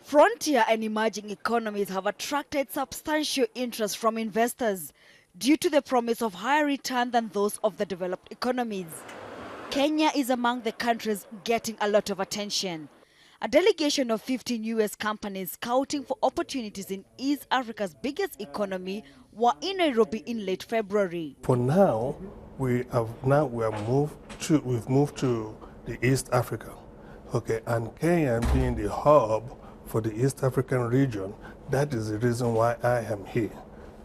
Frontier and emerging economies have attracted substantial interest from investors due to the promise of higher return than those of the developed economies. Kenya is among the countries getting a lot of attention. A delegation of 15 U.S. companies scouting for opportunities in East Africa's biggest economy were in Nairobi in late February. For now, we've moved to the East Africa, okay, and Kenya being the hub for the East African region, that is the reason why I am here,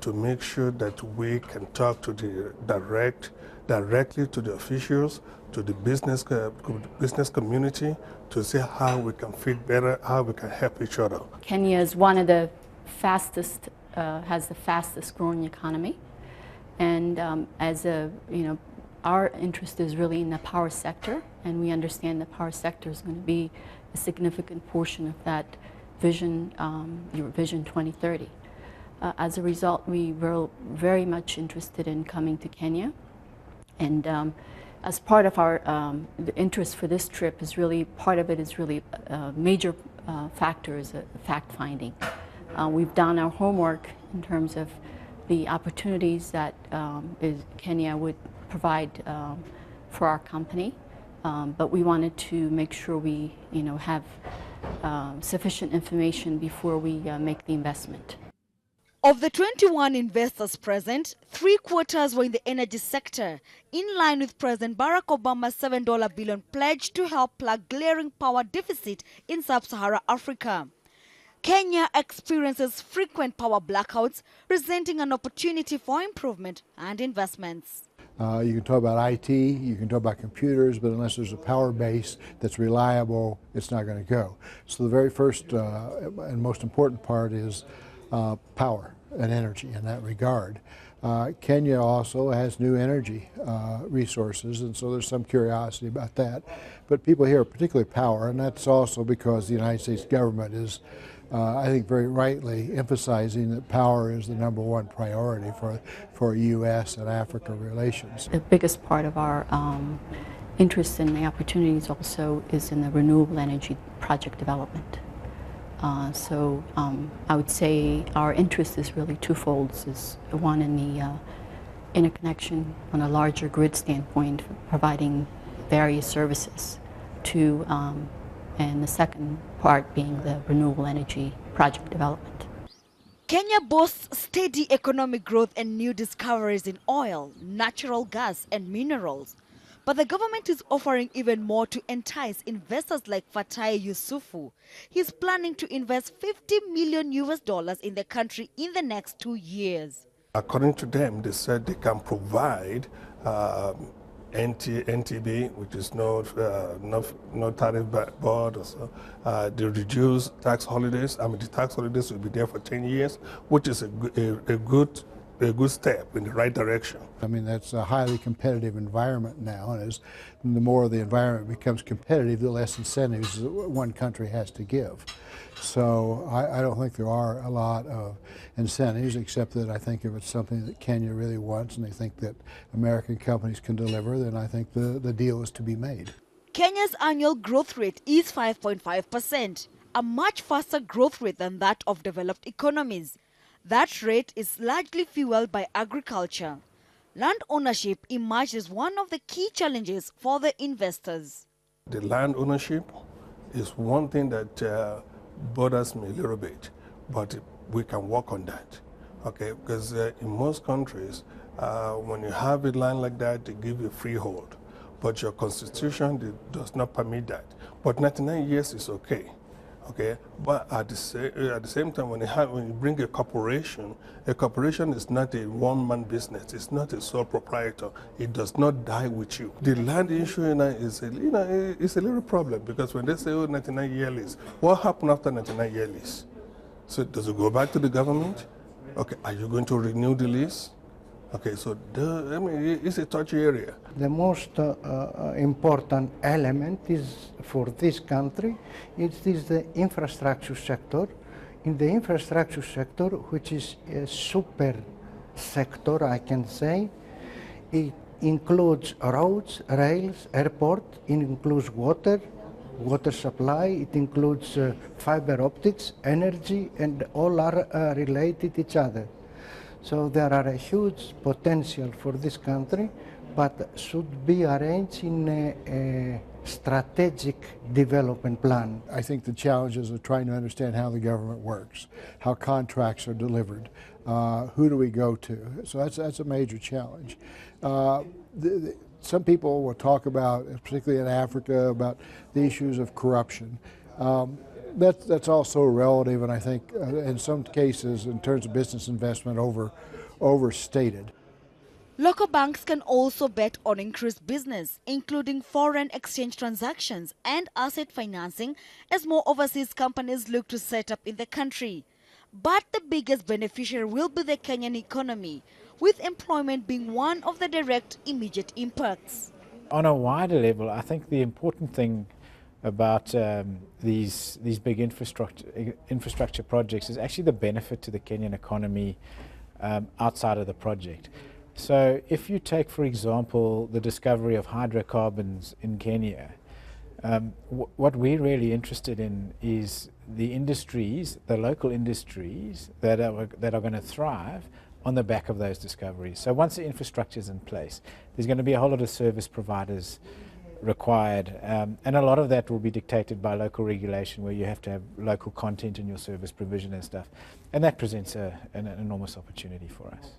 to make sure that we can talk to the directly to the officials, to the business community, to see how we can fit better, how we can help each other. Kenya is one of the fastest, has the fastest growing economy, and our interest is really in the power sector, and we understand the power sector is going to be a significant portion of that vision, Vision 2030. As a result, we were very much interested in coming to Kenya, and as part of our the interest for this trip is really, part of it is really major factors, fact-finding. We've done our homework in terms of the opportunities that Kenya would provide for our company, but we wanted to make sure we have sufficient information before we make the investment. Of the 21 investors present, 3/4 were in the energy sector, in line with President Barack Obama's $7 billion pledge to help plug glaring power deficit in sub-Saharan Africa. Kenya experiences frequent power blackouts, presenting an opportunity for improvement and investments. You can talk about IT, you can talk about computers, but unless there's a power base that's reliable, it's not going to go. So the very first and most important part is power and energy in that regard. Kenya also has new energy resources, and so there's some curiosity about that. But people here, particularly power, and that's also because the United States government is, I think very rightly, emphasizing that power is the #1 priority for U.S. and Africa relations. The biggest part of our interest in the opportunities also is in the renewable energy project development. So I would say our interest is really twofold. Is one in the interconnection on a larger grid standpoint, providing various services to, and the second part being the renewable energy project development. Kenya boasts steady economic growth and new discoveries in oil, natural gas, and minerals. But the government is offering even more to entice investors like Fatai Yusufu. He's planning to invest $50 million in the country in the next 2 years. According to them, they said they can provide NTB, which is no tariff board, or so. They reduce tax holidays. I mean, the tax holidays will be there for 10 years, which is a good step in the right direction. I mean, that's a highly competitive environment now, and as the more the environment becomes competitive, the less incentives one country has to give. So I don't think there are a lot of incentives, except that I think if it's something that Kenya really wants and they think that American companies can deliver, then I think the deal is to be made. Kenya's annual growth rate is 5.5%, a much faster growth rate than that of developed economies. That rate is largely fueled by agriculture. Land ownership emerges one of the key challenges for the investors. The land ownership is one thing that bothers me a little bit, but we can work on that, okay? Because in most countries, when you have a land like that, they give you freehold, but your constitution does not permit that. But 99 years is okay. Okay, but at the same time, when you bring a corporation is not a one-man business. It's not a sole proprietor. It does not die with you. The land issue is it's a little problem, because when they say 99-year lease, what happened after 99-year lease? So does it go back to the government? Okay, are you going to renew the lease? Okay, so it's a touchy area. The most important element is for this country, it is the infrastructure sector. In the infrastructure sector, which is a super sector, I can say, it includes roads, rails, airport, it includes water, water supply, it includes fiber optics, energy, and all are related to each other. So there are a huge potential for this country, but should be arranged in a strategic development plan. I think the challenges of trying to understand how the government works, how contracts are delivered, who do we go to? So that's a major challenge. Some people will talk about, particularly in Africa, about the issues of corruption. That's also relative, and I think in some cases, in terms of business investment, overstated. Local banks can also bet on increased business, including foreign exchange transactions and asset financing, as more overseas companies look to set up in the country. But the biggest beneficiary will be the Kenyan economy, with employment being one of the direct immediate impacts. On a wider level, I think the important thing about these big infrastructure projects is actually the benefit to the Kenyan economy outside of the project. So if you take, for example, the discovery of hydrocarbons in Kenya, what we're really interested in is the industries, the local industries that are going to thrive on the back of those discoveries. So once the infrastructure is in place, there's going to be a whole lot of service providers required, and a lot of that will be dictated by local regulation, where you have to have local content in your service provision and stuff, and that presents an enormous opportunity for us.